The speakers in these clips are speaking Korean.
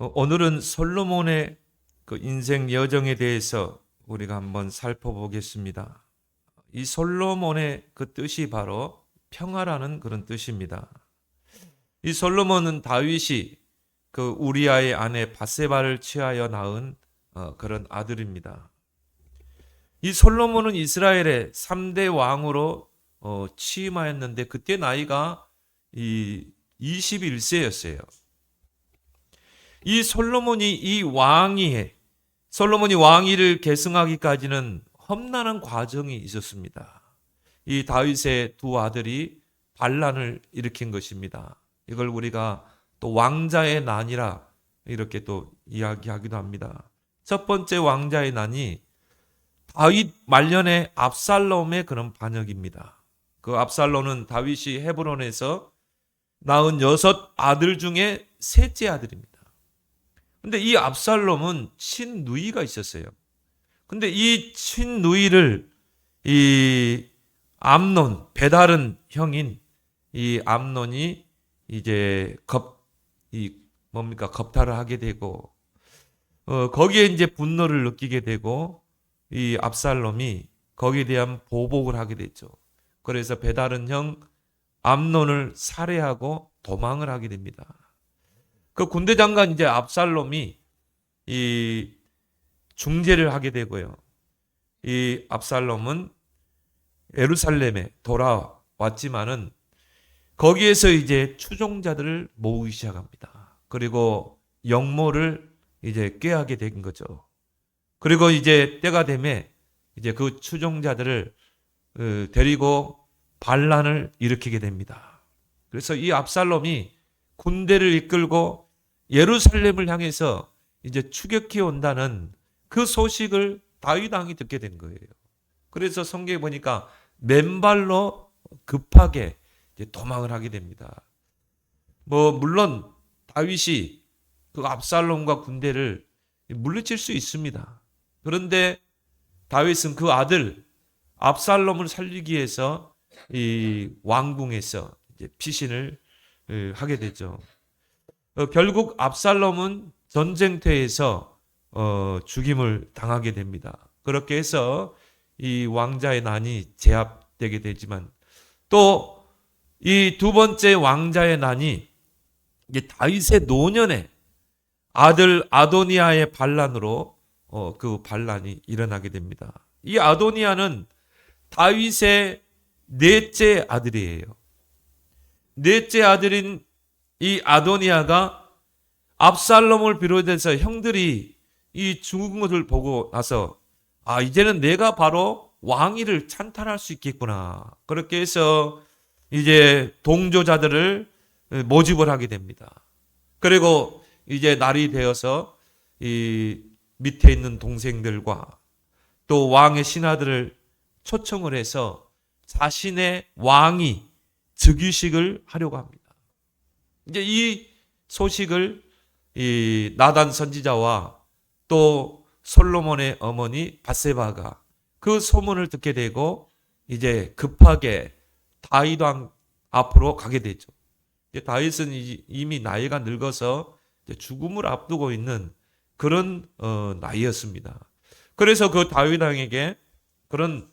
오늘은 솔로몬의 그 인생 여정에 대해서 우리가 한번 살펴보겠습니다. 이 솔로몬의 그 뜻이 바로 평화라는 그런 뜻입니다. 이 솔로몬은 다윗이 그 우리아의 아내 밧세바를 취하여 낳은 그런 아들입니다. 이 솔로몬은 이스라엘의 3대 왕으로 취임하였는데 그때 나이가 21세였어요. 이 솔로몬이 왕위를 계승하기까지는 험난한 과정이 있었습니다. 이 다윗의 두 아들이 반란을 일으킨 것입니다. 이걸 우리가 또 왕자의 난이라 이렇게 또 이야기하기도 합니다. 첫 번째 왕자의 난이 다윗 말년의 압살롬의 그런 반역입니다. 그 압살롬은 다윗이 헤브론에서 낳은 6 아들 중에 셋째 아들입니다. 근데 이 압살롬은 친누이가 있었어요. 근데 이 친누이를 이 암논, 배다른 형인 이 암논이 이제 겁탈을 하게 되고, 거기에 이제 분노를 느끼게 되고, 이 압살롬이 거기에 대한 보복을 하게 됐죠. 그래서 배다른 형 암논을 살해하고 도망을 하게 됩니다. 그 군대 장관 이제 압살롬이 이 중재를 하게 되고요. 이 압살롬은 예루살렘에 돌아왔지만은 거기에서 이제 추종자들을 모으기 시작합니다. 그리고 영모를 이제 꾀하게 된 거죠. 그리고 이제 때가 되면 이제 그 추종자들을 데리고 반란을 일으키게 됩니다. 그래서 이 압살롬이 군대를 이끌고 예루살렘을 향해서 이제 추격해 온다는 그 소식을 다윗 왕이 듣게 된 거예요. 그래서 성경에 보니까 맨발로 급하게 이제 도망을 하게 됩니다. 물론 다윗이 그 압살롬과 군대를 물리칠 수 있습니다. 그런데 다윗은 그 아들 압살롬을 살리기 위해서 이 왕궁에서 이제 피신을 하게 되죠. 결국 압살롬은 전쟁터에서 죽임을 당하게 됩니다. 그렇게 해서 이 왕자의 난이 제압되게 되지만 또 이 두 번째 왕자의 난이 이제 다윗의 노년에 아들 아도니아의 반란으로 그 반란이 일어나게 됩니다. 이 아도니아는 다윗의 넷째 아들이에요. 넷째 아들인 이 아도니아가 압살롬을 비롯해서 형들이 이 죽은 것을 보고 나서 이제는 내가 바로 왕위를 찬탈할 수 있겠구나. 그렇게 해서 이제 동조자들을 모집을 하게 됩니다. 그리고 이제 날이 되어서 이 밑에 있는 동생들과 또 왕의 신하들을 초청을 해서 자신의 왕위 즉위식을 하려고 합니다. 이제 이 소식을 이 나단 선지자와 또 솔로몬의 어머니 밧세바가 그 소문을 듣게 되고 이제 급하게 다윗 왕 앞으로 가게 되죠. 다윗은 이미 나이가 늙어서 죽음을 앞두고 있는 그런 나이였습니다. 그래서 그 다윗 왕에게 그런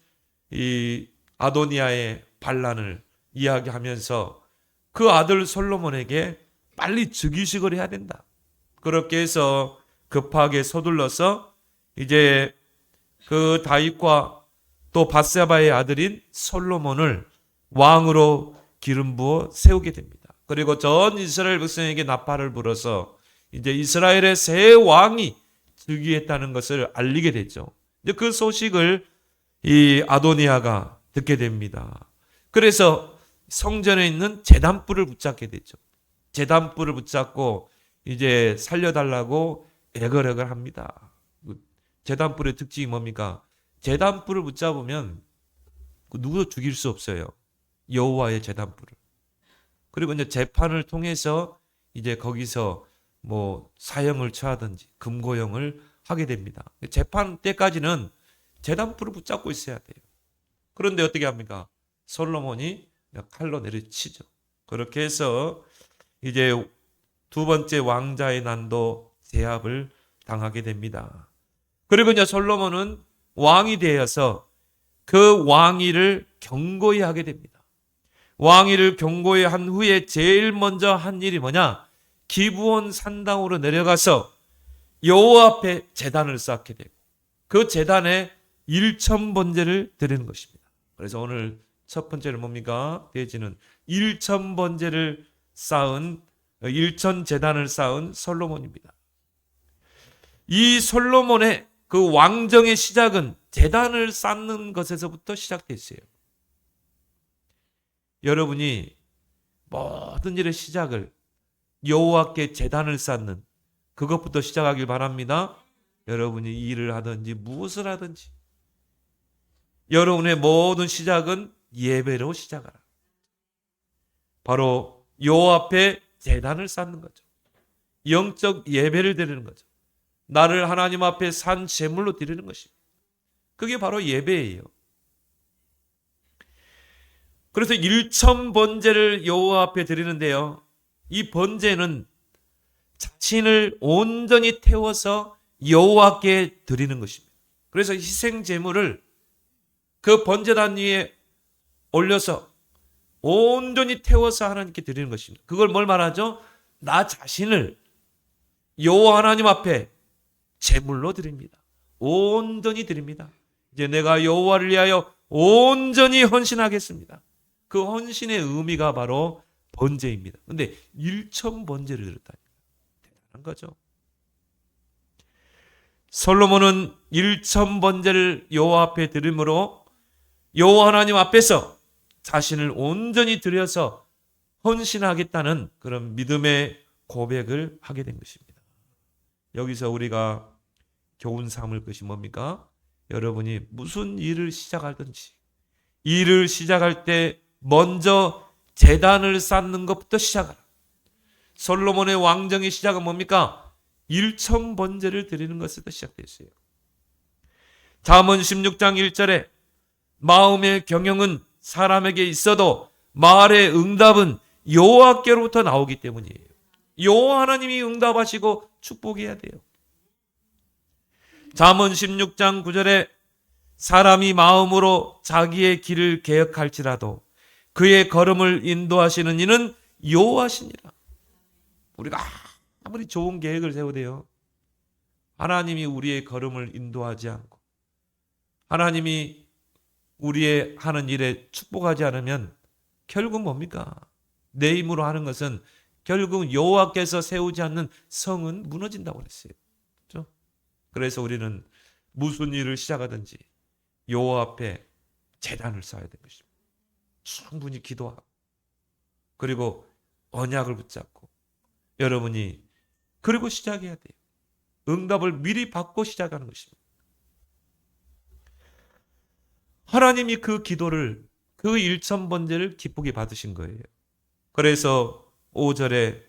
이 아도니아의 반란을 이야기하면서 그 아들 솔로몬에게 빨리 즉위식을 해야 된다. 그렇게 해서 급하게 서둘러서 이제 그 다윗과 또 밧세바의 아들인 솔로몬을 왕으로 기름 부어 세우게 됩니다. 그리고 전 이스라엘 백성에게 나팔을 불어서 이제 이스라엘의 새 왕이 즉위했다는 것을 알리게 됐죠. 이제 그 소식을 이 아도니아가 듣게 됩니다. 그래서 성전에 있는 제단불을 붙잡게 되죠. 제단불을 붙잡고 이제 살려달라고 애걸애걸 합니다. 제단불의 특징이 뭡니까? 제단불을 붙잡으면 누구도 죽일 수 없어요. 여호와의 제단불을. 그리고 이제 재판을 통해서 이제 거기서 사형을 처하든지 금고형을 하게 됩니다. 재판 때까지는 제단불을 붙잡고 있어야 돼요. 그런데 어떻게 합니까? 솔로몬이 칼로 내려치죠. 그렇게 해서 이제 두 번째 왕자의 난도 제압을 당하게 됩니다. 그리고 이제 솔로몬은 왕이 되어서 그 왕위를 경고히 하게 됩니다. 왕위를 경고히 한 후에 제일 먼저 한 일이 뭐냐? 기브온 산당으로 내려가서 여호와 앞에 제단을 쌓게 되고 그 제단에 일천번제를 드리는 것입니다. 그래서 오늘 첫 번째는 뭡니까? 대지는 일천번제를 쌓은 일천제단을 쌓은 솔로몬입니다. 이 솔로몬의 그 왕정의 시작은 제단을 쌓는 것에서부터 시작됐어요. 여러분이 모든 일의 시작을 여호와께 제단을 쌓는 그것부터 시작하길 바랍니다. 여러분이 일을 하든지 무엇을 하든지 여러분의 모든 시작은 예배로 시작하라. 바로 여호와 앞에 제단을 쌓는 거죠. 영적 예배를 드리는 거죠. 나를 하나님 앞에 산 제물로 드리는 것입니다. 그게 바로 예배예요. 그래서 일천번제를 여호와 앞에 드리는데요. 이 번제는 자신을 온전히 태워서 여호와께 드리는 것입니다. 그래서 희생 제물을 그 번제단 위에 올려서 온전히 태워서 하나님께 드리는 것입니다. 그걸 뭘 말하죠? 나 자신을 여호와 하나님 앞에 제물로 드립니다. 온전히 드립니다. 이제 내가 여호와를 위하여 온전히 헌신하겠습니다. 그 헌신의 의미가 바로 번제입니다. 그런데 일천번제를 드렸다니 대단한 거죠. 솔로몬은 일천번제를 여호와 앞에 드림으로 여호와 하나님 앞에서 자신을 온전히 드려서 헌신하겠다는 그런 믿음의 고백을 하게 된 것입니다. 여기서 우리가 교훈 삼을 것이 뭡니까? 여러분이 무슨 일을 시작하든지 일을 시작할 때 먼저 제단을 쌓는 것부터 시작하라. 솔로몬의 왕정의 시작은 뭡니까? 일천번제를 드리는 것에서 시작됐어요. 잠언 16장 1절에 마음의 경영은 사람에게 있어도 말의 응답은 여호와께로부터 나오기 때문이에요. 여호와 하나님이 응답하시고 축복해야 돼요. 잠언 16장 9절에 사람이 마음으로 자기의 길을 계획할지라도 그의 걸음을 인도하시는 이는 여호와시니라. 우리가 아무리 좋은 계획을 세우대요. 하나님이 우리의 걸음을 인도하지 않고 하나님이 우리의 하는 일에 축복하지 않으면 결국 뭡니까? 내 힘으로 하는 것은 결국 여호와께서 세우지 않는 성은 무너진다고 그랬어요. 그렇죠? 그래서 우리는 무슨 일을 시작하든지 여호와 앞에 제단을 쌓아야 되는 것입니다. 충분히 기도하고 그리고 언약을 붙잡고 여러분이 그리고 시작해야 돼요. 응답을 미리 받고 시작하는 것입니다. 하나님이 그 기도를 그 일천번제를 기쁘게 받으신 거예요. 그래서 5절에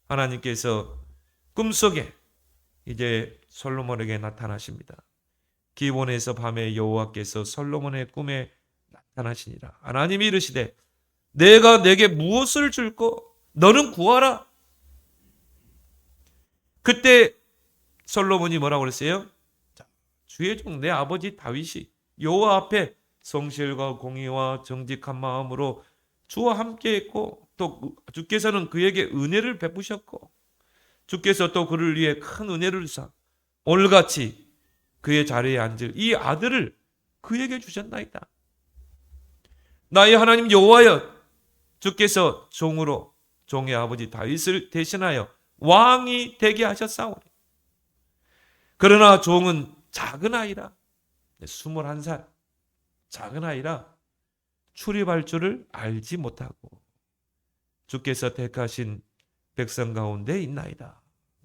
하나님께서 꿈속에 이제 솔로몬에게 나타나십니다. 기브온에서 밤에 여호와께서 솔로몬의 꿈에 나타나시니라. 하나님이 이르시되 내가 내게 무엇을 줄고 너는 구하라. 그때 솔로몬이 뭐라고 그랬어요? 주의 종 내 아버지 다윗이 여호와 앞에 성실과 공의와 정직한 마음으로 주와 함께했고 또 주께서는 그에게 은혜를 베푸셨고 주께서 또 그를 위해 큰 은혜를 주사 오늘같이 그의 자리에 앉을 이 아들을 그에게 주셨나이다. 나의 하나님 여호와여 주께서 종으로 종의 아버지 다윗을 대신하여 왕이 되게 하셨사오니 그러나 종은 작은 아이라 21살 작은 아이라 출입할 줄을 알지 못하고 주께서 택하신 백성 가운데 있나이다.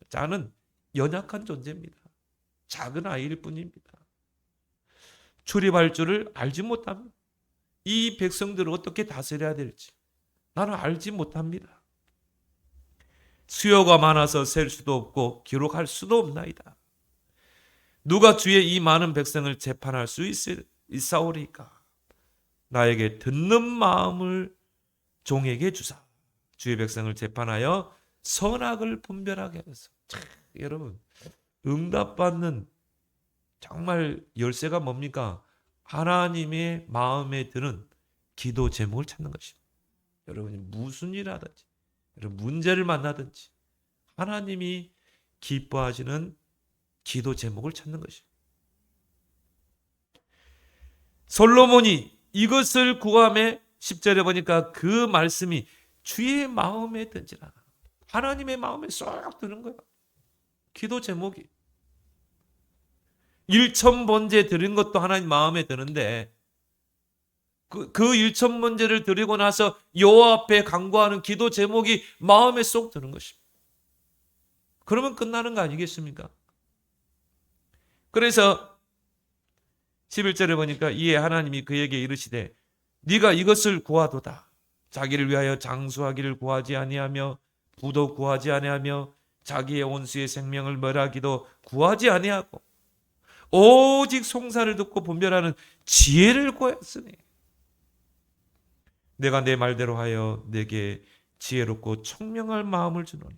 자는 연약한 존재입니다. 작은 아이일 뿐입니다. 출입할 줄을 알지 못합니다. 이 백성들을 어떻게 다스려야 될지 나는 알지 못합니다. 수요가 많아서 셀 수도 없고 기록할 수도 없나이다. 누가 주의 이 많은 백성을 재판할 수 있사오리까? 나에게 듣는 마음을 종에게 주사 주의 백성을 재판하여 선악을 분별하게 하소서. 여러분, 응답받는 정말 열쇠가 뭡니까? 하나님의 마음에 드는 기도 제목을 찾는 것입니다. 여러분이 무슨 일을 하든지, 여러분 문제를 만나든지 하나님이 기뻐하시는 기도 제목을 찾는 것입니다. 솔로몬이 이것을 구하며 10절에 보니까 그 말씀이 주의 마음에 든지라. 하나님의 마음에 쏙 드는 거야. 기도 제목이. 일천번제 드린 것도 하나님 마음에 드는데 그 일천번제를 드리고 나서 여호와 앞에 간구하는 기도 제목이 마음에 쏙 드는 것입니다. 그러면 끝나는 거 아니겠습니까? 그래서 11절에 보니까 이에 하나님이 그에게 이르시되 네가 이것을 구하도다. 자기를 위하여 장수하기를 구하지 아니하며 부도 구하지 아니하며 자기의 온수의 생명을 멸하기도 구하지 아니하고 오직 송사를 듣고 분별하는 지혜를 구하였으니 내가 내 말대로 하여 내게 지혜롭고 총명할 마음을 주노니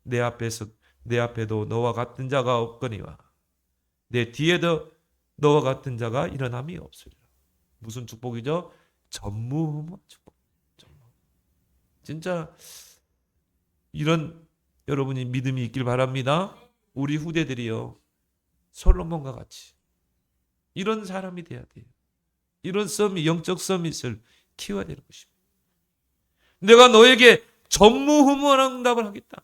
내 앞에도 너와 같은 자가 없거니와 내 뒤에도 너와 같은 자가 일어남이 없으리라. 무슨 축복이죠? 전무후무한 축복. 진짜 이런 여러분이 믿음이 있길 바랍니다. 우리 후대들이요, 솔로몬과 같이 이런 사람이 돼야 돼요. 이런 영적 서밋을 키워야 되는 것입니다. 내가 너에게 전무후무한 응답을 하겠다.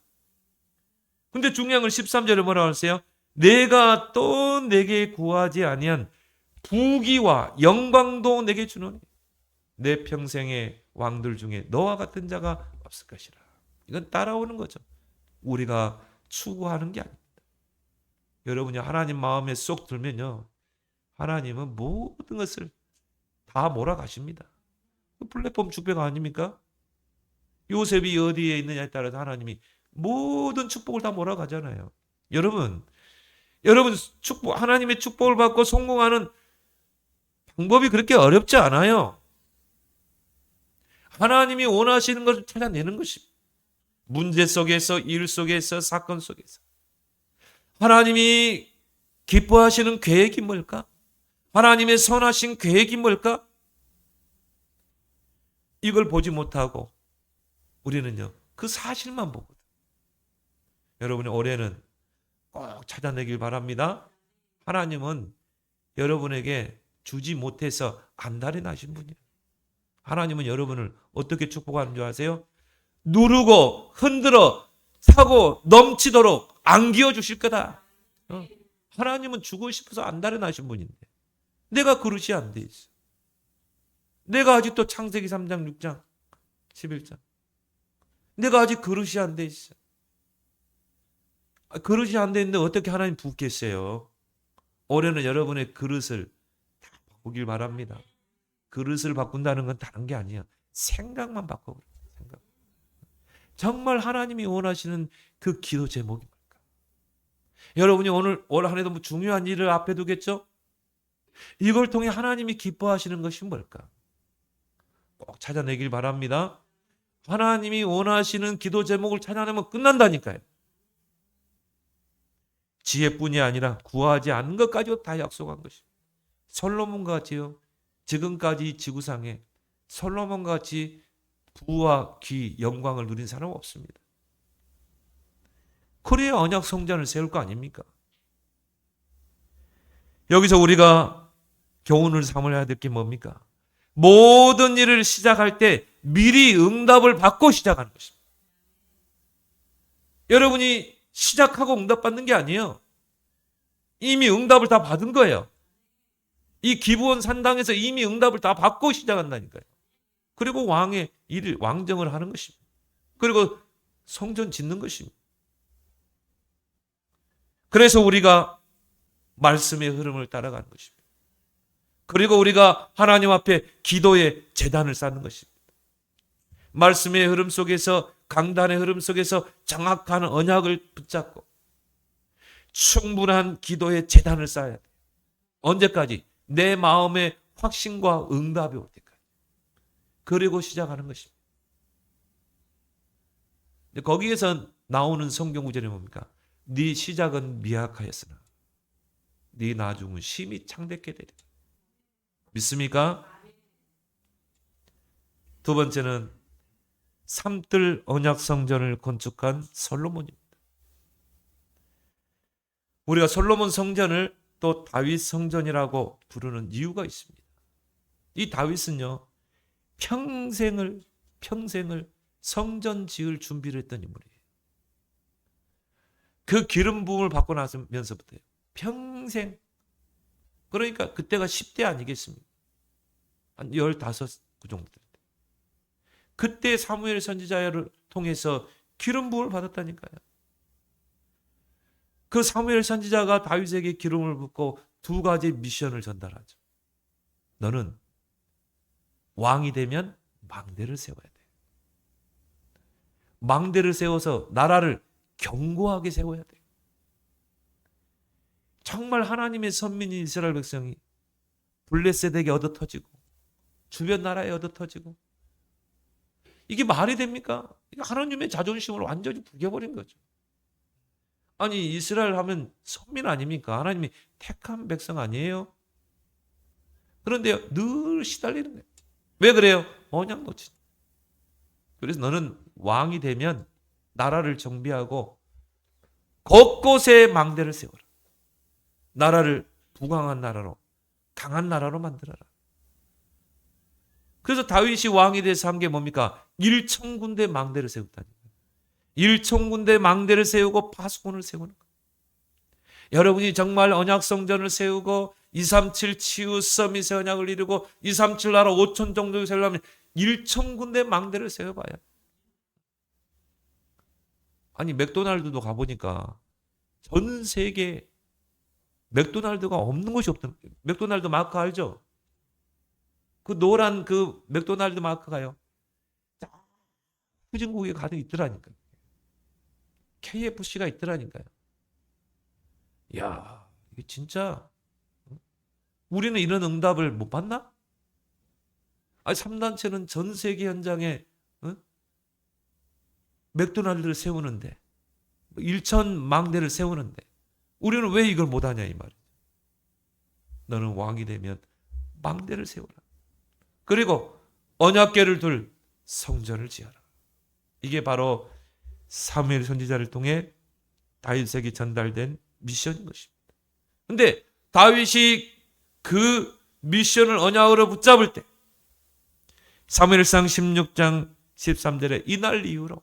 근데 중요한 건 13절에 뭐라고 하세요? 내가 또 내게 구하지 아니한 부귀와 영광도 내게 주노니 내 평생의 왕들 중에 너와 같은 자가 없을 것이라. 이건 따라오는 거죠. 우리가 추구하는 게 아닙니다. 여러분이 하나님 마음에 쏙 들면요, 하나님은 모든 것을 다 몰아가십니다. 플랫폼 축복 아닙니까? 요셉이 어디에 있느냐에 따라서 하나님이 모든 축복을 다 몰아가잖아요. 여러분 축복, 하나님의 축복을 받고 성공하는 방법이 그렇게 어렵지 않아요. 하나님이 원하시는 것을 찾아내는 것입니다. 문제 속에서, 일 속에서, 사건 속에서 하나님이 기뻐하시는 계획이 뭘까? 하나님의 선하신 계획이 뭘까? 이걸 보지 못하고 우리는요, 그 사실만 보거든. 여러분이 올해는 꼭 찾아내길 바랍니다. 하나님은 여러분에게 주지 못해서 안달이 나신 분이에요. 하나님은 여러분을 어떻게 축복하는 줄 아세요? 누르고 흔들어 사고 넘치도록 안기어 주실 거다. 하나님은 주고 싶어서 안달이 나신 분인데 내가 그릇이 안 돼 있어. 내가 아직도 창세기 3장 6장 11장 내가 아직 그릇이 안 돼 있어. 그릇이 안 돼 있는데 어떻게 하나님 붓겠어요? 올해는 여러분의 그릇을 다 바꾸길 바랍니다. 그릇을 바꾼다는 건 다른 게 아니야. 생각만 바꿔버려. 생각. 정말 하나님이 원하시는 그 기도 제목이 뭘까? 여러분이 올 한 해도 뭐 중요한 일을 앞에 두겠죠? 이걸 통해 하나님이 기뻐하시는 것이 뭘까? 꼭 찾아내길 바랍니다. 하나님이 원하시는 기도 제목을 찾아내면 끝난다니까요. 지혜뿐이 아니라 구하지 않은 것까지도 다 약속한 것입니다. 솔로몬과 같이요, 지금까지 지구상에 솔로몬과 같이 부와 귀, 영광을 누린 사람은 없습니다. 그래야 언약 성전을 세울 거 아닙니까? 여기서 우리가 교훈을 삼아야 될 게 뭡니까? 모든 일을 시작할 때 미리 응답을 받고 시작하는 것입니다. 여러분이 시작하고 응답받는 게 아니에요. 이미 응답을 다 받은 거예요. 이 기브온 산당에서 이미 응답을 다 받고 시작한다니까요. 그리고 왕의 일을, 왕정을 하는 것입니다. 그리고 성전 짓는 것입니다. 그래서 우리가 말씀의 흐름을 따라가는 것입니다. 그리고 우리가 하나님 앞에 기도의 제단을 쌓는 것입니다. 말씀의 흐름 속에서, 강단의 흐름 속에서 정확한 언약을 붙잡고 충분한 기도의 제단을 쌓아야 돼요. 언제까지? 내 마음의 확신과 응답이 올 때까지. 그리고 시작하는 것입니다. 거기에서 나오는 성경 구절이 뭡니까? 네 시작은 미약하였으나 네 나중은 심히 창대케 되리라. 믿습니까? 두 번째는 삼뜰 언약 성전을 건축한 솔로몬입니다. 우리가 솔로몬 성전을 또 다윗 성전이라고 부르는 이유가 있습니다. 이 다윗은요, 평생을 성전 지을 준비를 했던 인물이에요. 그 기름 부음을 받고 나서면서부터요, 평생, 그러니까 그때가 10대 아니겠습니까? 한 15, 그 정도 될 때. 그때 사무엘 선지자를 통해서 기름 부음을 받았다니까요. 그 사무엘 선지자가 다윗에게 기름을 붓고 두 가지 미션을 전달하죠. 너는 왕이 되면 망대를 세워야 돼. 망대를 세워서 나라를 견고하게 세워야 돼. 정말 하나님의 선민인 이스라엘 백성이 블레셋에게 얻어터지고 주변 나라에 얻어터지고, 이게 말이 됩니까? 하나님의 자존심을 완전히 부겨버린 거죠. 아니, 이스라엘 하면 선민 아닙니까? 하나님이 택한 백성 아니에요? 그런데 늘 시달리는 거예요. 왜 그래요? 언약 놓치. 그래서 너는 왕이 되면 나라를 정비하고 곳곳에 망대를 세워라. 나라를 부강한 나라로, 강한 나라로 만들어라. 그래서 다윗이 왕이 돼서 한 게 뭡니까? 1,000군데 망대를 세웠다니까요. 1,000군데 망대를 세우고 파수꾼을 세우는 거예요. 여러분이 정말 언약성전을 세우고 237 치유 서밋의 언약을 이루고 237 나라 5천 정도 세우려면 1,000군데 망대를 세워봐야. 아니, 맥도날드도 가보니까 전 세계 맥도날드가 없는 곳이 없던, 맥도날드 마크 알죠? 그 노란 그 맥도날드 마크가요, 후진국에 가득 있더라니까요. KFC가 있더라니까요. 야, 이게 진짜 우리는 이런 응답을 못 받나? 아니, 3단체는 전 세계 현장에 맥도날드를 세우는데, 1천 망대를 세우는데 우리는 왜 이걸 못하냐 이 말이죠. 너는 왕이 되면 망대를 세워라. 그리고 언약궤를 둘 성전을 지어라. 이게 바로 사무엘 선지자를 통해 다윗에게 전달된 미션인 것입니다. 그런데 다윗이 그 미션을 언약으로 붙잡을 때 사무엘상 16장 13절에 이날 이후로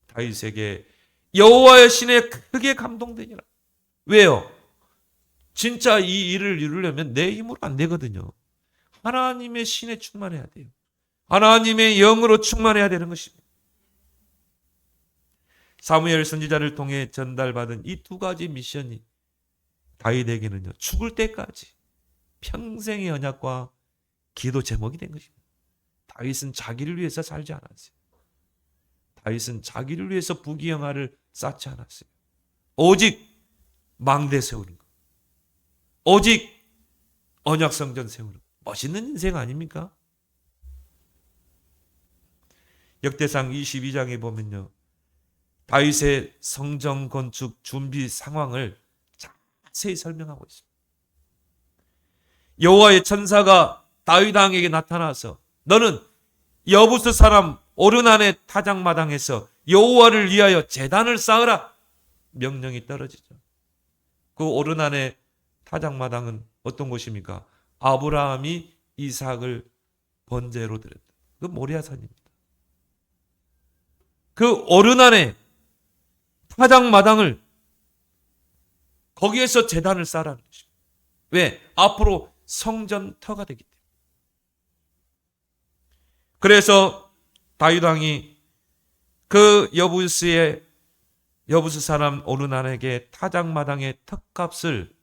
다윗에게 여호와의 신에 크게 감동되니라. 왜요? 진짜 이 일을 이루려면 내 힘으로 안 되거든요. 하나님의 신에 충만해야 돼요. 하나님의 영으로 충만해야 되는 것입니다. 사무엘 선지자를 통해 전달받은 이 두 가지 미션이 다윗에게는요, 죽을 때까지 평생의 언약과 기도 제목이 된 것입니다. 다윗은 자기를 위해서 살지 않았어요. 다윗은 자기를 위해서 부귀영화를 쌓지 않았어요. 오직 망대 세우는 것, 오직 언약성전 세우는 것. 멋있는 인생 아닙니까? 역대상 22장에 보면요, 다윗의 성전 건축 준비 상황을 자세히 설명하고 있습니다. 여호와의 천사가 다윗 왕에게 나타나서 너는 여부스 사람 오르난의 타작마당에서 여호와를 위하여 제단을 쌓으라 명령이 떨어지죠. 그 오르난의 타작마당은 어떤 곳입니까? 아브라함이 이삭을 번제로 드렸다. 그 모리아산입니다. 그 오르난의 타작마당을 거기에서 제단을 쌓으라는 것입니다. 왜? 앞으로 성전터가 되기 때문에. 그래서 다윗 왕이 그 여부스 사람 오르난에게 타작마당의 턱값을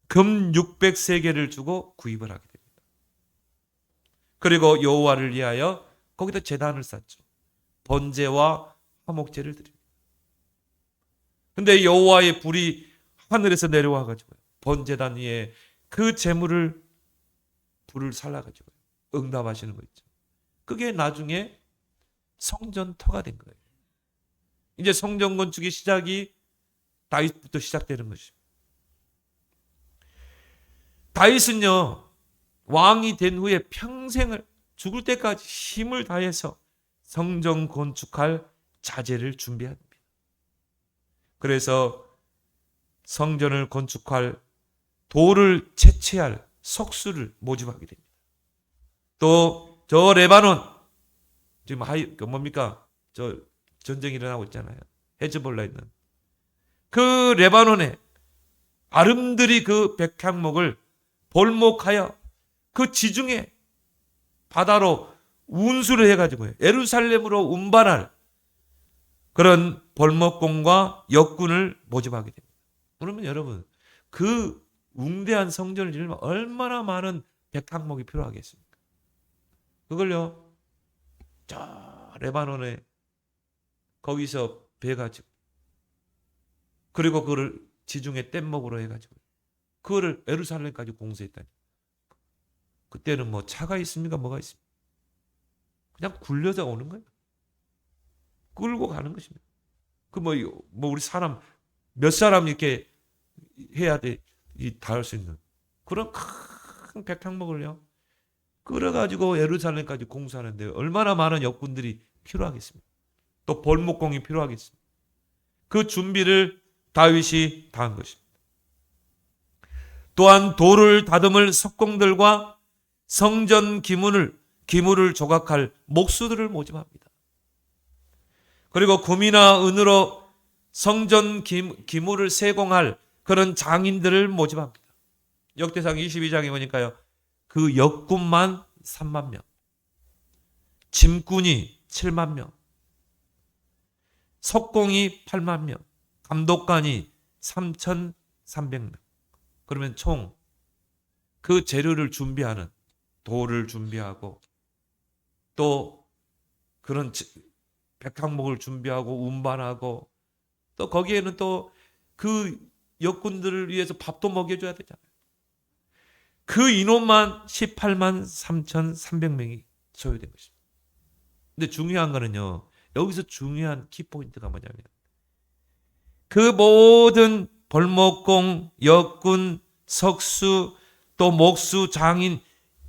금 600세겔을 주고 구입을 하게 됩니다. 그리고 여호와를 위하여 거기다 제단을 쌓죠. 번제와 화목제를 드립니다. 근데 여호와의 불이 하늘에서 내려와 가지고 번제단 위에 그 제물을 불을 살라 가지고 응답하시는 거 있죠. 그게 나중에 성전터가 된 거예요. 이제 성전 건축의 시작이 다윗부터 시작되는 것입니다. 다윗은요, 왕이 된 후에 평생을 죽을 때까지 힘을 다해서 성전 건축할 자재를 준비합니다. 그래서 성전을 건축할 돌을 채취할 석수를 모집하게 됩니다. 또 저 레바논, 지금 뭡니까? 저 전쟁이 일어나고 있잖아요. 헤즈볼라 있는 그 레바논에 아름드리 그 백향목을 볼목하여 그 지중해 바다로 운수를 해가지고요, 예루살렘으로 운반할 그런 벌목공과 역군을 모집하게 됩니다. 그러면 여러분, 그 웅대한 성전을 지으려면 얼마나 많은 백향목이 필요하겠습니까? 그걸요, 저 레바논에 거기서 베가지고, 그리고 그거를 지중해 뗏목으로 해가지고 그거를 예루살렘까지 공수했다니. 그때는 뭐 차가 있습니까? 뭐가 있습니까? 그냥 굴려서 오는 거예요. 끌고 가는 것입니다. 그 뭐 우리 사람 몇 사람 이렇게 해야 돼, 닿을 수 있는 그런 큰 백향목을요, 끌어가지고 예루살렘까지 공수하는데 얼마나 많은 역군들이 필요하겠습니까? 또 벌목공이 필요하겠습니까? 그 준비를 다윗이 다 한 것입니다. 또한 돌을 다듬을 석공들과 성전 기물을 조각할 목수들을 모집합니다. 그리고 금이나 은으로 성전 기물을 세공할 그런 장인들을 모집합니다. 역대상 22장에 보니까요, 그 역군만 3만 명, 짐꾼이 7만 명, 석공이 8만 명, 감독관이 3,300명. 그러면 총 그 재료를 준비하는, 돌을 준비하고 또 그런 백향목을 준비하고 운반하고, 또 거기에는 또 그 역군들을 위해서 밥도 먹여줘야 되잖아요. 그 인원만 18만 3,300명이 소요된 것입니다. 근데 중요한 거는요, 여기서 중요한 키포인트가 뭐냐면, 그 모든 벌목공, 역군, 석수, 또 목수, 장인,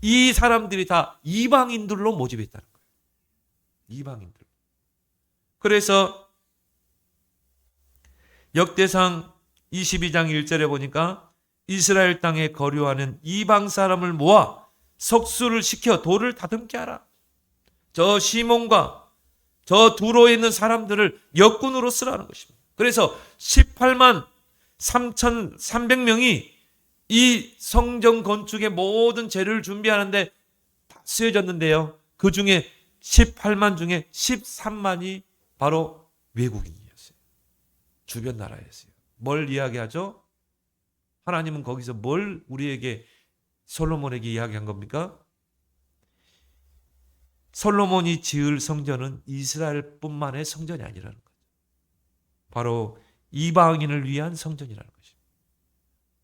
이 사람들이 다 이방인들로 모집했다는 거예요. 이방인들. 그래서 역대상 22장 1절에 보니까 이스라엘 땅에 거류하는 이방 사람을 모아 석수를 시켜 돌을 다듬게 하라. 저 시몬과 저 두로에 있는 사람들을 역군으로 쓰라는 것입니다. 그래서 18만 3,300명이 이 성전 건축의 모든 재료를 준비하는데 다 쓰여졌는데요, 그 중에 18만 중에 13만이 바로 외국인이었어요. 주변 나라였어요. 뭘 이야기하죠? 하나님은 거기서 뭘 우리에게, 솔로몬에게 이야기한 겁니까? 솔로몬이 지을 성전은 이스라엘뿐만의 성전이 아니라는 거죠. 바로 이방인을 위한 성전이라는 것입니다.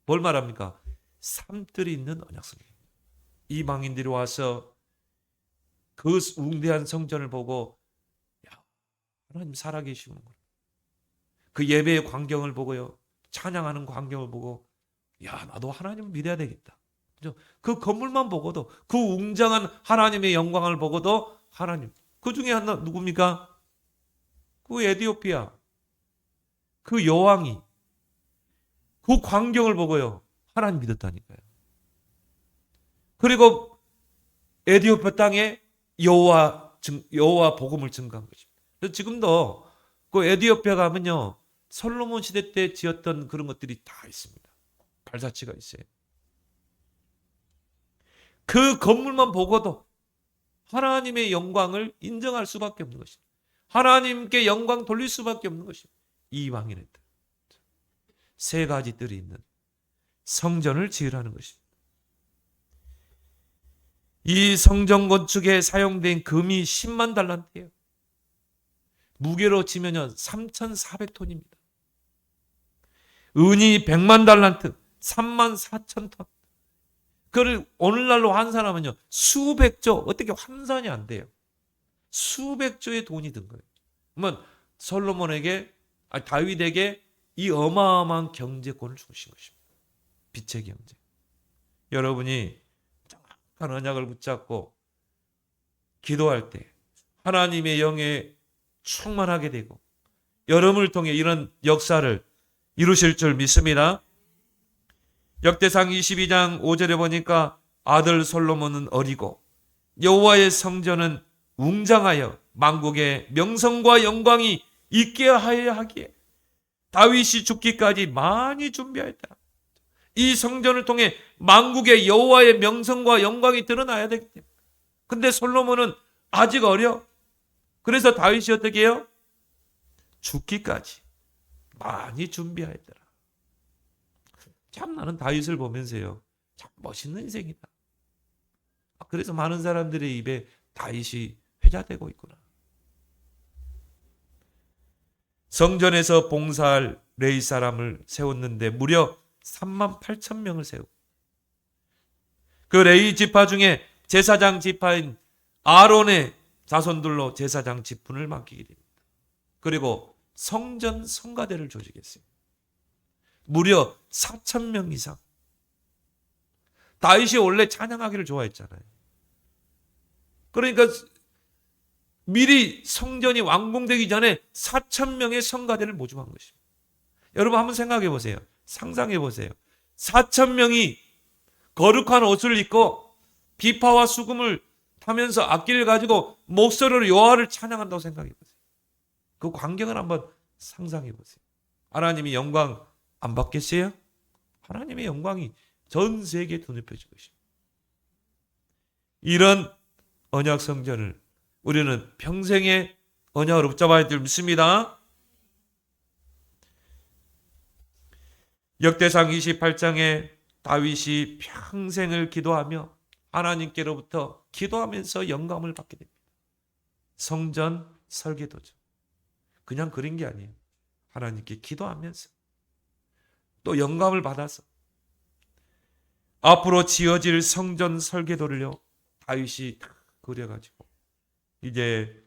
뭘 말합니까? 산들이 있는 언약성입니다. 이방인들이 와서 그 웅대한 성전을 보고, 야, 하나님 살아계시는구나. 그 예배의 광경을 보고요, 찬양하는 광경을 보고, 야, 나도 하나님을 믿어야 되겠다. 그죠? 그 건물만 보고도, 그 웅장한 하나님의 영광을 보고도 하나님, 그 중에 하나 누굽니까? 그 에티오피아 그 여왕이 그 광경을 보고요, 하나님 믿었다니까요. 그리고 에티오피아 땅에 여호와 복음을 증거한 것입니다. 그래서 지금도 그 에티오피아 가면요, 솔로몬 시대 때 지었던 그런 것들이 다 있습니다. 발자취가 있어요. 그 건물만 보고도 하나님의 영광을 인정할 수밖에 없는 것입니다. 하나님께 영광 돌릴 수밖에 없는 것입니다. 이방인의 뜻. 세 가지 뜰이 있는 성전을 지으라는 것입니다. 이 성전 건축에 사용된 금이 10만 달란트예요. 무게로 치면 3,400톤입니다. 은이 100만 달란트, 3만 4천 톤. 그걸 오늘날로 환산하면요, 수백조, 어떻게 환산이 안 돼요. 수백조의 돈이 든 거예요. 그러면 다윗에게 이 어마어마한 경제권을 주신 것입니다. 빛의 경제. 여러분이 정확한 언약을 붙잡고 기도할 때 하나님의 영에 충만하게 되고 여러분을 통해 이런 역사를 이루실 줄 믿습니다. 역대상 22장 5절에 보니까 아들 솔로몬은 어리고 여호와의 성전은 웅장하여 만국의 명성과 영광이 있게 하여 하기에 다윗이 죽기까지 많이 준비하였다. 이 성전을 통해 만국의 여호와의 명성과 영광이 드러나야 되기 때문에. 근데 솔로몬은 아직 어려. 그래서 다윗이 어떻게 해요? 죽기까지 많이 준비하였더라. 참 나는 다윗을 보면서요, 참 멋있는 인생이다. 그래서 많은 사람들의 입에 다윗이 회자되고 있구나. 성전에서 봉사할 레위 사람을 세웠는데 무려 38,000명을 세우고 그 레위 지파 중에 제사장 지파인 아론의 자손들로 제사장 직분을 맡기게 됩니다. 그리고 성전 성가대를 조직했어요. 무려 4,000명 이상. 다윗이 원래 찬양하기를 좋아했잖아요. 그러니까 미리 성전이 완공되기 전에 4,000명의 성가대를 모집한 것입니다. 여러분 한번 생각해 보세요. 상상해 보세요. 4,000명이 거룩한 옷을 입고 비파와 수금을 타면서 악기를 가지고 목소리로 여호와를 찬양한다고 생각해 보세요. 그 광경을 한번 상상해 보세요. 하나님이 영광 안 받겠어요? 하나님의 영광이 전 세계에 드높여질 것입니다. 이런 언약 성전을 우리는 평생의 언약으로 붙잡아야 될 믿습니다. 역대상 28장에 다윗이 평생을 기도하며 하나님께로부터 기도하면서 영감을 받게 됩니다. 성전 설계도죠. 그냥 그린 게 아니에요. 하나님께 기도하면서 또 영감을 받아서 앞으로 지어질 성전 설계도를요, 다윗이 그려가지고 이제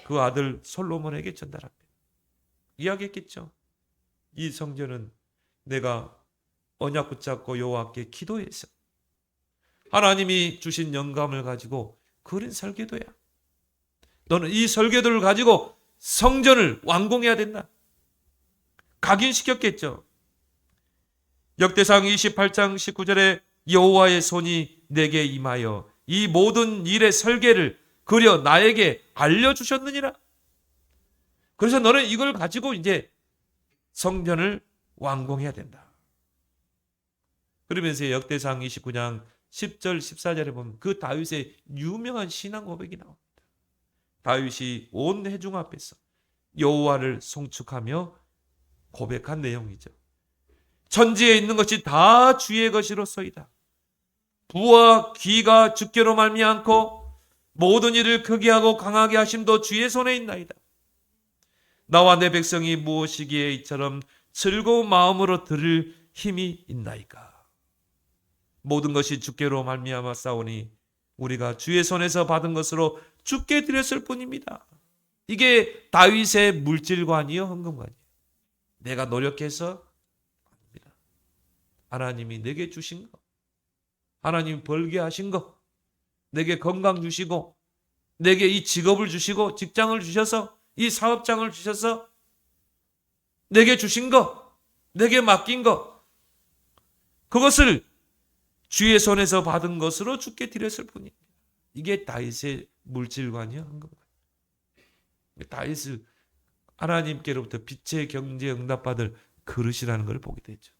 그 아들 솔로몬에게 전달합니다. 이야기했겠죠. 이 성전은 내가 언약 붙잡고 여호와께 기도해서 하나님이 주신 영감을 가지고 그린 설계도야. 너는 이 설계도를 가지고 성전을 완공해야 된다. 각인시켰겠죠. 역대상 28장 19절에 여호와의 손이 내게 임하여 이 모든 일의 설계를 그려 나에게 알려주셨느니라. 그래서 너는 이걸 가지고 이제 성전을 완공해야 된다. 그러면서 역대상 29장 10절 14절에 보면 그 다윗의 유명한 신앙 고백이 나옵니다. 다윗이 온 회중 앞에서 여호와를 송축하며 고백한 내용이죠. 천지에 있는 것이 다 주의 것이로소이다. 부와 귀가 주께로 말미암고 모든 일을 크게 하고 강하게 하심도 주의 손에 있나이다. 나와 내 백성이 무엇이기에 이처럼 즐거운 마음으로 들을 힘이 있나이까. 모든 것이 주께로 말미암아 싸우니 우리가 주의 손에서 받은 것으로 주께 드렸을 뿐입니다. 이게 다윗의 물질관이요, 헌금관이에요. 내가 노력해서 아닙니다. 하나님이 내게 주신 것, 하나님이 벌게 하신 것, 내게 건강 주시고 내게 이 직업을 주시고 직장을 주셔서 이 사업장을 주셔서 내게 주신 것, 내게 맡긴 것, 그것을 주의 손에서 받은 것으로 주께 드렸을 뿐입니다. 이게 다윗의 물질관이요, 헌금관. 다윗을 하나님께로부터 빛의 경제에 응답받을 그릇이라는 걸 보게 되죠.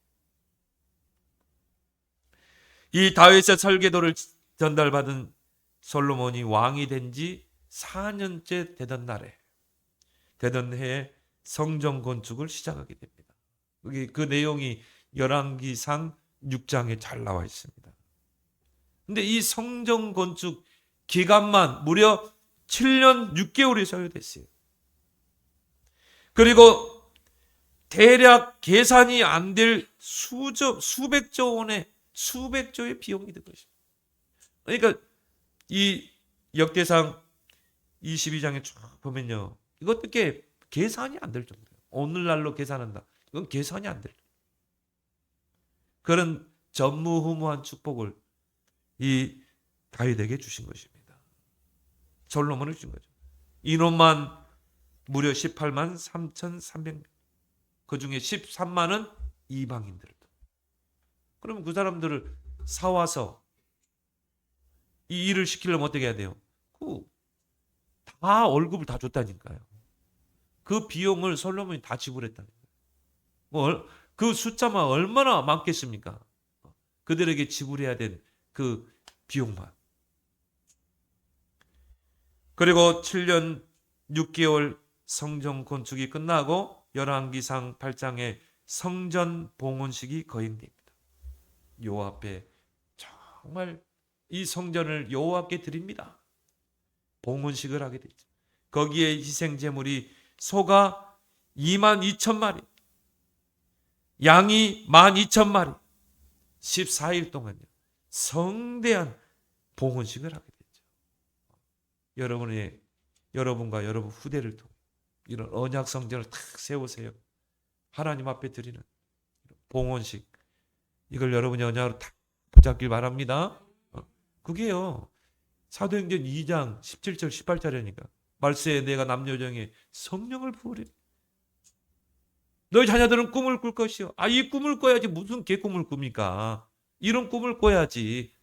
이 다윗의 설계도를 전달받은 솔로몬이 왕이 된 지 4년째 되던 해에 성전 건축을 시작하게 됩니다. 그 내용이 열왕기상 6장에 잘 나와 있습니다. 근데 이 성전 건축 기간만 무려 7년 6개월이 소요됐어요. 그리고 대략 계산이 안 될 수백조의 비용이 든 것입니다. 그러니까 이 역대상 22장에 쭉 보면요, 이거 어떻게 계산이 안 될 정도예요. 오늘날로 계산한다. 이건 계산이 안 될 정도. 그런 전무후무한 축복을 이 다윗에게 주신 것입니다. 솔로몬을 주신 거죠. 인원만 무려 18만 3,300명. 그 중에 13만은 이방인들도. 그러면 그 사람들을 사와서 이 일을 시키려면 어떻게 해야 돼요? 다 월급을 다 줬다니까요. 그 비용을 솔로몬이 다 지불했다니까요. 그 숫자만 얼마나 많겠습니까? 그들에게 지불해야 된 그 비용만. 그리고 7년 6개월 성전 건축이 끝나고 열왕기상 8장에 성전 봉헌식이 거행됩니다. 여호와 앞에 정말 이 성전을 여호와께 드립니다. 봉헌식을 하게 되죠. 거기에 희생 제물이 소가 22,000마리, 양이 12,000마리, 14일 동안요 성대한 봉헌식을 하게 되죠. 여러분과 여러분 후대를 통해 이런 언약 성전을 탁 세우세요. 하나님 앞에 드리는 봉헌식, 이걸 여러분이 언약으로 탁 붙잡길 바랍니다. 그게요 사도행전 2장 17절 18절이니까 말세에 내가 남녀정에 성령을 부으리라. 너희 자녀들은 꿈을 꿀 것이요. 이 꿈을 꿔야지 무슨 개꿈을 꿉니까? 이런 꿈을 꿔야지.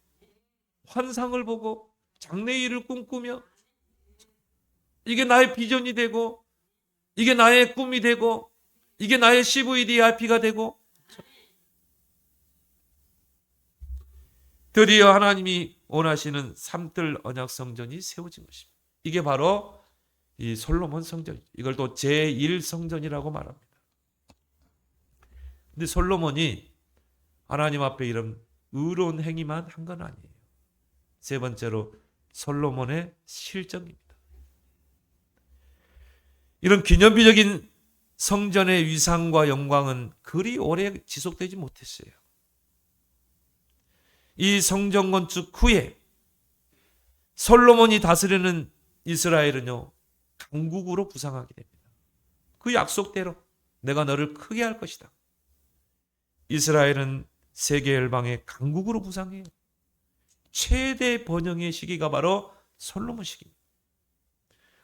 환상을 보고 장래일을 꿈꾸며 이게 나의 비전이 되고 이게 나의 꿈이 되고 이게 나의 CVDIP가 되고 드디어 하나님이 원하시는 삼뜰 언약 성전이 세워진 것입니다. 이게 바로 이 솔로몬 성전. 이걸 또 제1성전이라고 말합니다. 근데 솔로몬이 하나님 앞에 이런 의로운 행위만 한 건 아니에요. 세 번째로 솔로몬의 실정입니다. 이런 기념비적인 성전의 위상과 영광은 그리 오래 지속되지 못했어요. 이 성전 건축 후에 솔로몬이 다스리는 이스라엘은요 강국으로 부상하게 됩니다. 그 약속대로 내가 너를 크게 할 것이다. 이스라엘은 세계 열방의 강국으로 부상해요. 최대 번영의 시기가 바로 솔로몬 시기입니다.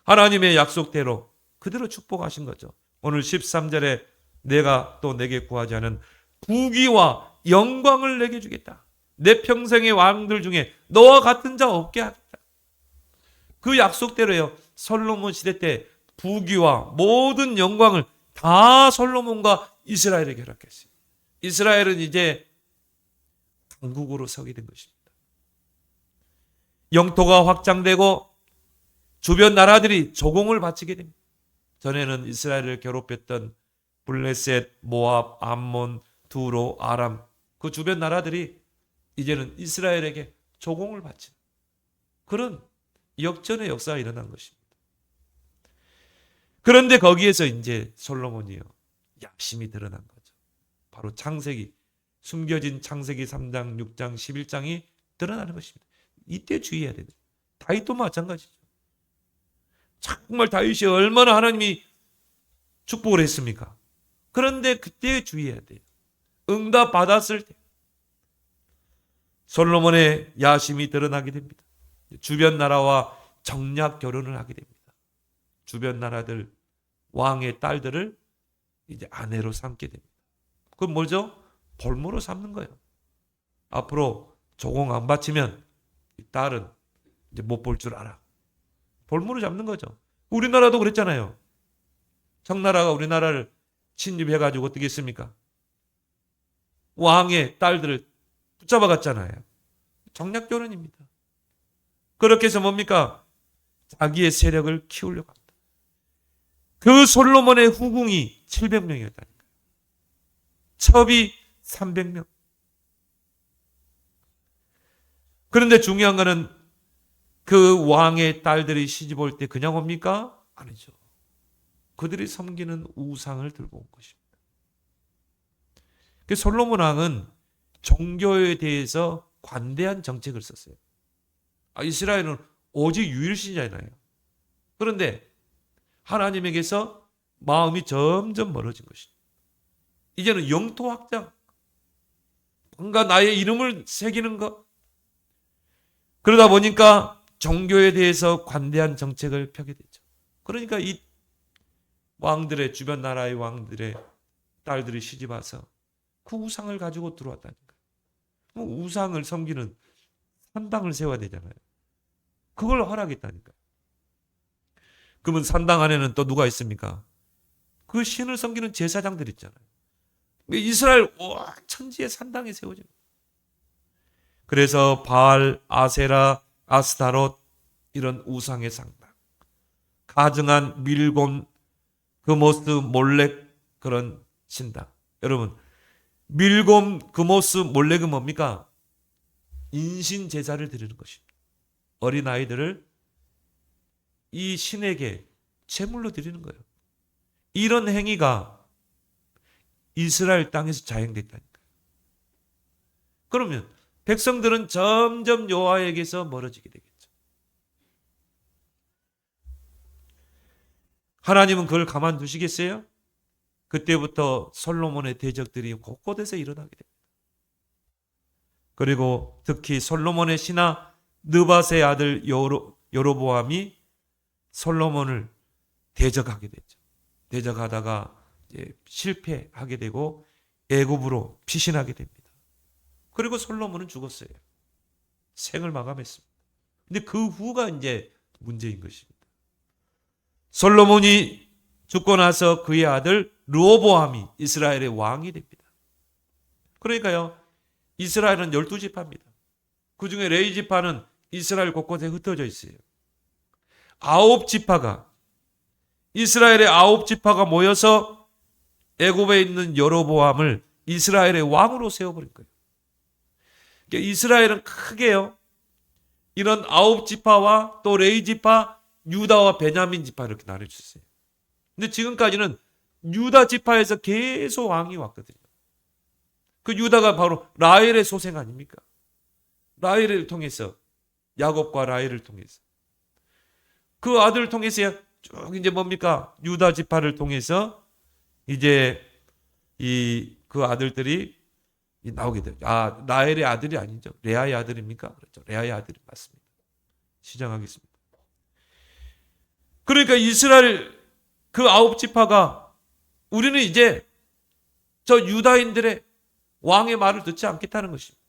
하나님의 약속대로 그대로 축복하신 거죠. 오늘 13절에 내가 또 내게 구하지 않은 부귀와 영광을 내게 주겠다. 내 평생의 왕들 중에 너와 같은 자 없게 하겠다. 그 약속대로요. 솔로몬 시대 때 부귀와 모든 영광을 다 솔로몬과 이스라엘에게 허락했어요. 이스라엘은 이제 강국으로 서게 된 것입니다. 영토가 확장되고 주변 나라들이 조공을 바치게 됩니다. 전에는 이스라엘을 괴롭혔던 블레셋, 모압, 암몬, 두로, 아람 그 주변 나라들이 이제는 이스라엘에게 조공을 바치는 그런 역전의 역사가 일어난 것입니다. 그런데 거기에서 이제 솔로몬이요 야심이 드러난 거죠. 바로 창세기, 숨겨진 창세기 3장, 6장, 11장이 드러나는 것입니다. 이때 주의해야 돼요. 다윗도 마찬가지죠. 정말 다윗이 얼마나 하나님이 축복을 했습니까? 그런데 그때 주의해야 돼요. 응답 받았을 때 솔로몬의 야심이 드러나게 됩니다. 주변 나라와 정략 결혼을 하게 됩니다. 주변 나라들 왕의 딸들을 이제 아내로 삼게 됩니다. 그건 뭐죠? 볼모로 삼는 거예요. 앞으로 조공 안 바치면 이 딸은 이제 못 볼 줄 알아. 볼모로 잡는 거죠. 우리나라도 그랬잖아요. 청나라가 우리나라를 침입해가지고 어떻게 했습니까? 왕의 딸들을 붙잡아 갔잖아요. 정략 결혼입니다. 그렇게 해서 뭡니까? 자기의 세력을 키우려고 합니다. 그 솔로몬의 후궁이 700명이었다니까요. 첩이 300명. 그런데 중요한 거는 그 왕의 딸들이 시집 올 때 그냥 옵니까? 아니죠. 그들이 섬기는 우상을 들고 온 것입니다. 그 솔로몬 왕은 종교에 대해서 관대한 정책을 썼어요. 이스라엘은 오직 유일신자잖아요. 그런데 하나님에게서 마음이 점점 멀어진 것입니다. 이제는 영토 확장, 뭔가 나의 이름을 새기는 것. 그러다 보니까 종교에 대해서 관대한 정책을 펴게 되죠. 그러니까 이 왕들의, 주변 나라의 왕들의 딸들이 시집 와서 그 우상을 가지고 들어왔다니까. 우상을 섬기는 산당을 세워야 되잖아요. 그걸 허락했다니까. 그러면 산당 안에는 또 누가 있습니까? 그 신을 섬기는 제사장들 있잖아요. 이스라엘 온 천지의 산당이 세워집니다. 그래서 바알, 아세라, 아스타롯 이런 우상의 상당, 가증한 밀곰, 그모스, 몰렉 그런 신당. 여러분, 밀곰, 그모스, 몰렉은 뭡니까? 인신 제사를 드리는 것입니다. 어린 아이들을 이 신에게 제물로 드리는 거예요. 이런 행위가 이스라엘 땅에서 자행됐다니까요. 그러면 백성들은 점점 여호와에게서 멀어지게 되겠죠. 하나님은 그걸 가만두시겠어요? 그때부터 솔로몬의 대적들이 곳곳에서 일어나게 됩니다. 그리고 특히 솔로몬의 신하 느밧의 아들 여로보암이 솔로몬을 대적하게 되죠. 대적하다가 이제 실패하게 되고 애굽으로 피신하게 됩니다. 그리고 솔로몬은 죽었어요. 생을 마감했습니다. 근데 그 후가 이제 문제인 것입니다. 솔로몬이 죽고 나서 그의 아들 르호보암이 이스라엘의 왕이 됩니다. 그러니까요, 이스라엘은 12지파입니다. 그 중에 레위 지파는 이스라엘 곳곳에 흩어져 있어요. 9지파가, 이스라엘의 9지파가 모여서 애굽에 있는 여로보암을 이스라엘의 왕으로 세워버린 거예요. 그러니까 이스라엘은 크게요, 이런 9지파와 또 레위 지파, 유다와 베냐민 지파 이렇게 나눠졌어요. 근데 지금까지는 유다 지파에서 계속 왕이 왔거든요. 그 유다가 바로 라헬의 소생 아닙니까? 라헬을 통해서, 야곱과 라헬을 통해서, 그 아들을 통해서 쭉 이제 뭡니까? 유다 지파를 통해서 이제 그 아들들이 나오게 돼요. 아, 라헬의 아들이 아니죠. 레아의 아들입니까? 그렇죠. 레아의 아들이 맞습니다. 시정하겠습니다. 그러니까 이스라엘 그 9지파가 우리는 이제 저 유다인들의 왕의 말을 듣지 않겠다는 것입니다.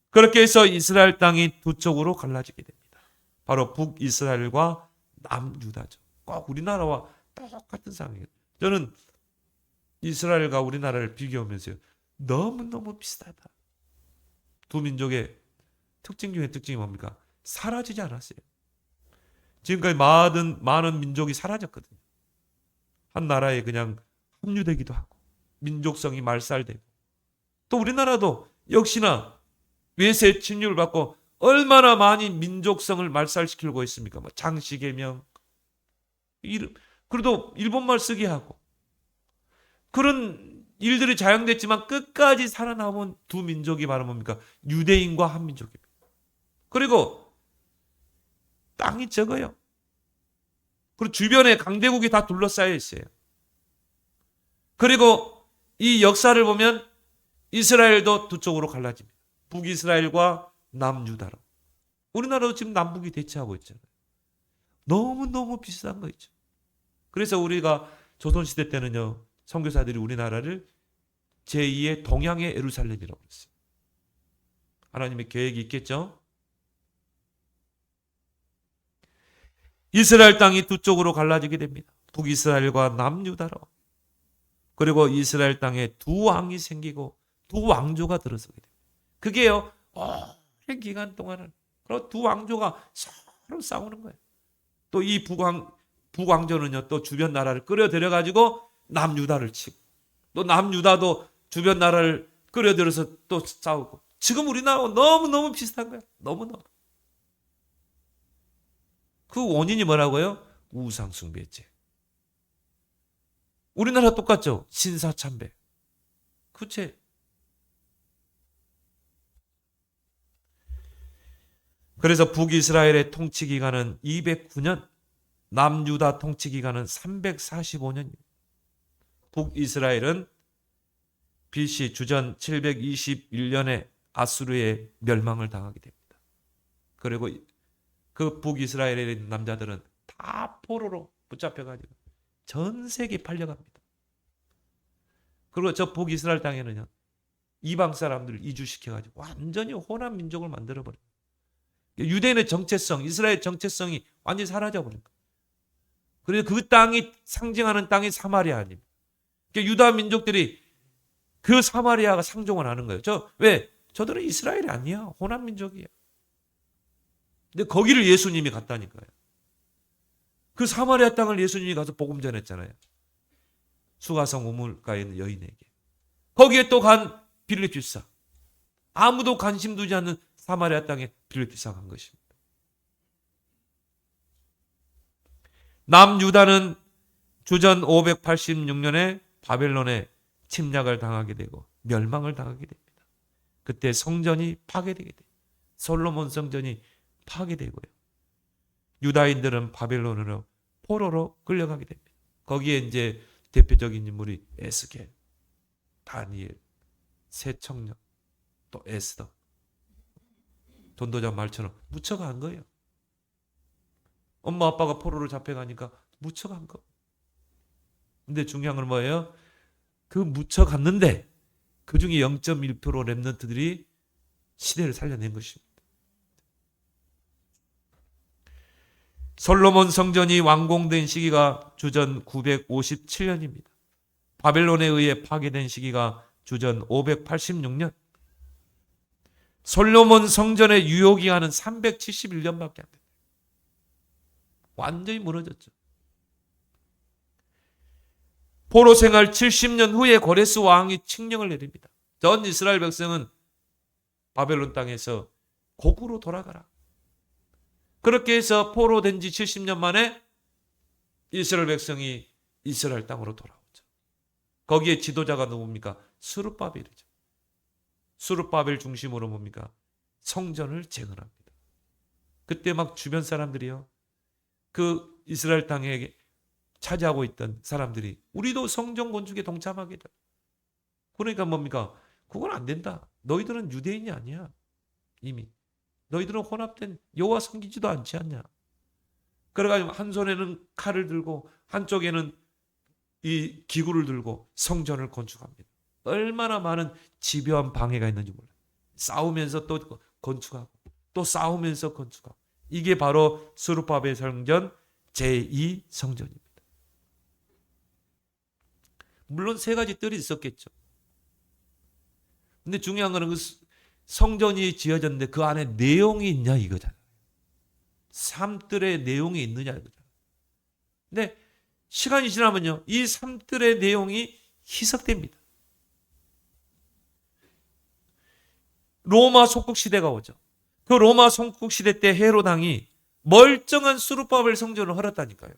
그렇게 해서 이스라엘 땅이 두 쪽으로 갈라지게 됩니다. 바로 북이스라엘과 남유다죠. 꼭 우리나라와 똑같은 상황이에요. 저는 이스라엘과 우리나라를 비교하면서요, 너무너무 비슷하다. 두 민족의 특징 중에 특징이 뭡니까? 사라지지 않았어요. 지금까지 많은 민족이 사라졌거든요. 한 나라에 그냥 합류되기도 하고 민족성이 말살되고, 또 우리나라도 역시나 외세 침입을 받고 얼마나 많이 민족성을 말살시키려고 했습니까? 뭐 장시개명, 그래도 일본말 쓰게 하고 그런 일들이 자행됐지만 끝까지 살아남은 두 민족이 바로 뭡니까? 유대인과 한민족입니다. 그리고 땅이 적어요. 그리고 주변에 강대국이 다 둘러싸여 있어요. 그리고 이 역사를 보면 이스라엘도 두 쪽으로 갈라집니다. 북이스라엘과 남유다로. 우리나라도 지금 남북이 대치하고 있잖아요. 너무너무 비슷한 거 있죠. 그래서 우리가 조선시대 때는요, 선교사들이 우리나라를 제2의 동양의 예루살렘이라고 했어요. 하나님의 계획이 있겠죠? 이스라엘 땅이 두 쪽으로 갈라지게 됩니다. 북이스라엘과 남유다로. 그리고 이스라엘 땅에 두 왕이 생기고 두 왕조가 들어서게 됩니다. 그게요, 오랜 기간 동안은 그리고 두 왕조가 서로 싸우는 거예요. 또 이 북왕조는요, 또 주변 나라를 끌어들여 가지고 남유다를 치고, 또 남유다도 주변 나라를 끌어들여서 또 싸우고. 지금 우리나라하고 너무너무 비슷한 거예요. 너무너무. 그 원인이 뭐라고요? 우상숭배죄. 우리나라 똑같죠? 신사참배. 그치? 그래서 북이스라엘의 통치 기간은 209년, 남유다 통치 기간은 345년입니다. 북이스라엘은 BC 주전 721년에 아수르의 멸망을 당하게 됩니다. 그리고 그 북이스라엘에 있는 남자들은 다 포로로 붙잡혀가지고 전 세계에 팔려갑니다. 그리고 저 북이스라엘 땅에는요, 이방 사람들을 이주시켜가지고 완전히 혼합 민족을 만들어버려요. 유대인의 정체성, 이스라엘 정체성이 완전히 사라져버린 거예요. 그래서 그 땅이 상징하는 땅이 사마리아 아닙니다. 그러니까 유다 민족들이 그 사마리아가 상종을 하는 거예요. 왜? 저들은 이스라엘이 아니야. 혼합 민족이야. 근데 거기를 예수님이 갔다니까요. 그 사마리아 땅을 예수님이 가서 복음 전했잖아요. 수가성 우물가에 있는 여인에게. 거기에 또 간 빌립 집사. 아무도 관심 두지 않는 사마리아 땅에 빌립 집사가 간 것입니다. 남유다는 주전 586년에 바벨론에 침략을 당하게 되고 멸망을 당하게 됩니다. 그때 성전이 파괴되게 돼요. 솔로몬 성전이 파괴되고요. 유다인들은 바벨론으로 포로로 끌려가게 됩니다. 거기에 이제 대표적인 인물이 에스겔, 다니엘, 새 청년, 또 에스더. 전도자 말처럼 묻혀간 거예요. 엄마 아빠가 포로로 잡혀가니까 묻혀간 거. 근데 중요한 건 뭐예요? 그 묻혀갔는데 그 중에 0.1% 랩런트들이 시대를 살려낸 것입니다. 솔로몬 성전이 완공된 시기가 주전 957년입니다. 바벨론에 의해 파괴된 시기가 주전 586년. 솔로몬 성전의 유효기간은 371년밖에 안 돼요. 완전히 무너졌죠. 포로 생활 70년 후에 고레스 왕이 칙령을 내립니다. 전 이스라엘 백성은 바벨론 땅에서 고국으로 돌아가라. 그렇게 해서 포로된 지 70년 만에 이스라엘 백성이 이스라엘 땅으로 돌아오죠. 거기에 지도자가 누굽니까? 스룹바벨이죠. 스룹바벨 중심으로 뭡니까? 성전을 재건합니다. 그때 막 주변 사람들이요, 그 이스라엘 땅에 차지하고 있던 사람들이 우리도 성전 건축에 동참하겠다. 그러니까 뭡니까? 그건 안 된다. 너희들은 유대인이 아니야. 이미. 너희들은 혼합된 여호와 섬기지도 않지 않냐. 그래가지고 한 손에는 칼을 들고 한쪽에는 이 기구를 들고 성전을 건축합니다. 얼마나 많은 집요한 방해가 있는지 몰라요. 싸우면서 또 건축하고 또 싸우면서 건축하고. 이게 바로 스룹바벨 성전 제2 성전입니다. 물론 세 가지 뜰이 있었겠죠. 근데 중요한 거는 그 성전이 지어졌는데 그 안에 내용이 있냐 이거잖아요. 삼뜰의 내용이 있느냐 이거잖아요. 근데 시간이 지나면요, 이 삼뜰의 내용이 희석됩니다. 로마 속국 시대가 오죠. 그 로마 속국 시대 때 헤롯 왕이 멀쩡한 스룹바벨 성전을 헐었다니까요.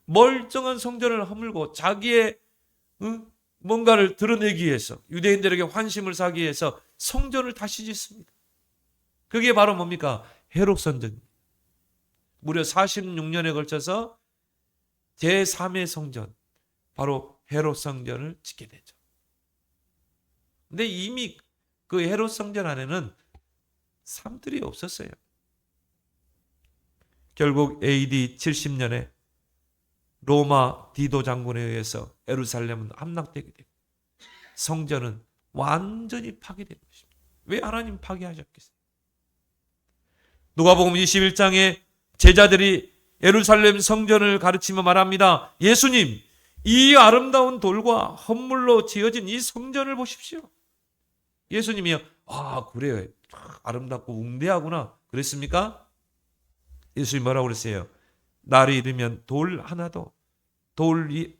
멀쩡한 성전을 허물고 자기의 뭔가를 드러내기 위해서, 유대인들에게 환심을 사기 위해서 성전을 다시 짓습니다. 그게 바로 뭡니까? 헤롯 성전입니다. 무려 46년에 걸쳐서 제3의 성전, 바로 헤롯 성전을 짓게 되죠. 근데 이미 그 헤롯 성전 안에는 삼들이 없었어요. 결국 AD 70년에 로마 디도 장군에 의해서 예루살렘은 함락되게 되고 성전은 완전히 파괴된 것입니다. 왜 하나님 파괴하셨겠어요? 누가복음 21장에 제자들이 예루살렘 성전을 가르치며 말합니다. 예수님, 이 아름다운 돌과 헌물로 지어진 이 성전을 보십시오. 예수님이요, 아 그래요, 아름답고 웅대하구나 그랬습니까? 예수님이 뭐라고 그랬어요? 날이 이르면 돌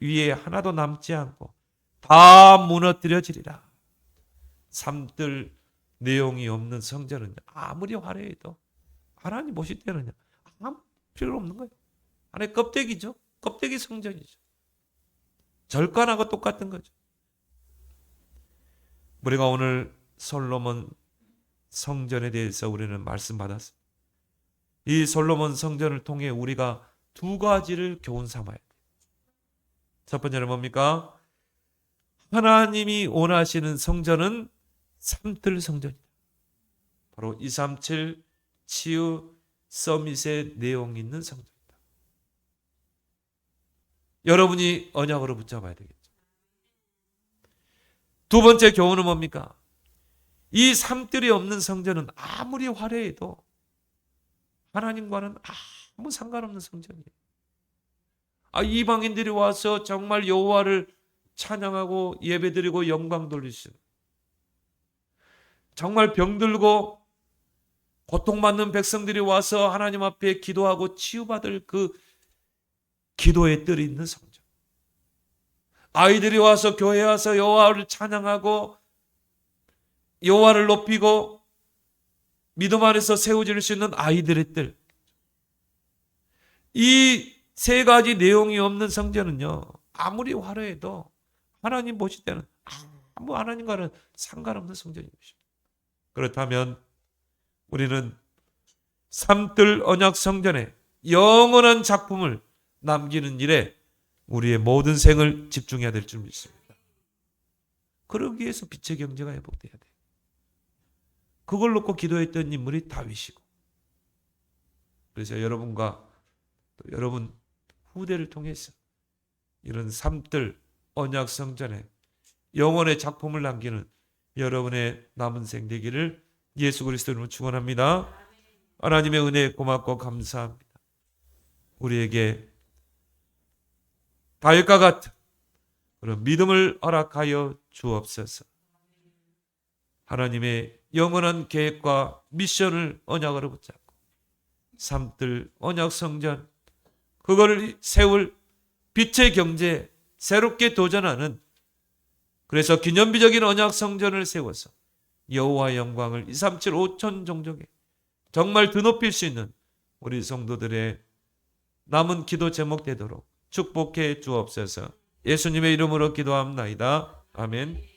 위에 하나도 남지 않고 다 무너뜨려지리라. 삼뜰 내용이 없는 성전은 아무리 화려해도 하나님 보실 때는 아무 필요 없는 거예요. 안에 껍데기죠. 껍데기 성전이죠. 절간하고 똑같은 거죠. 우리가 오늘 솔로몬 성전에 대해서 우리는 말씀 받았습니다. 이 솔로몬 성전을 통해 우리가 두 가지를 교훈 삼아야 돼요. 첫 번째는 뭡니까? 하나님이 원하시는 성전은 삼뜰 성전이다. 바로 237 치유 서밋의 내용이 있는 성전이다. 여러분이 언약으로 붙잡아야 되겠죠. 두 번째 교훈은 뭡니까? 이 삼뜰이 없는 성전은 아무리 화려해도 하나님과는 아무 상관없는 성전이에요. 이방인들이 와서 정말 여호와를 찬양하고 예배드리고 영광 돌리시는, 정말 병들고 고통받는 백성들이 와서 하나님 앞에 기도하고 치유받을 그 기도의 뜰이 있는 성전. 아이들이 와서 교회에 와서 여호와를 찬양하고 여호와를 높이고 믿음 안에서 세워질 수 있는 아이들의 뜰. 이 세 가지 내용이 없는 성전은요, 아무리 화려해도 하나님 보실 때는 아무 하나님과는 상관없는 성전인 것입니다. 그렇다면 우리는 삼뜰 언약 성전에 영원한 작품을 남기는 일에 우리의 모든 생을 집중해야 될 줄 믿습니다. 그러기 위해서 빛의 경제가 회복돼야 돼요. 그걸 놓고 기도했던 인물이 다윗이고, 그래서 여러분과 또 여러분 후대를 통해서 이런 삼뜰 언약 성전에 영원의 작품을 남기는 여러분의 남은 생 되기를 예수 그리스도 이름으로 축원합니다. 하나님의 은혜 고맙고 감사합니다. 우리에게 다윗과 같은 그런 믿음을 허락하여 주옵소서. 하나님의 영원한 계획과 미션을 언약으로 붙잡고 삼뜰 언약 성전, 그거를 세울 빛의 경제, 새롭게 도전하는, 그래서 기념비적인 언약 성전을 세워서 여호와의 영광을 237 5천 종족에 정말 드높일 수 있는 우리 성도들의 남은 기도 제목 되도록 축복해 주옵소서. 예수님의 이름으로 기도합나이다. 아멘.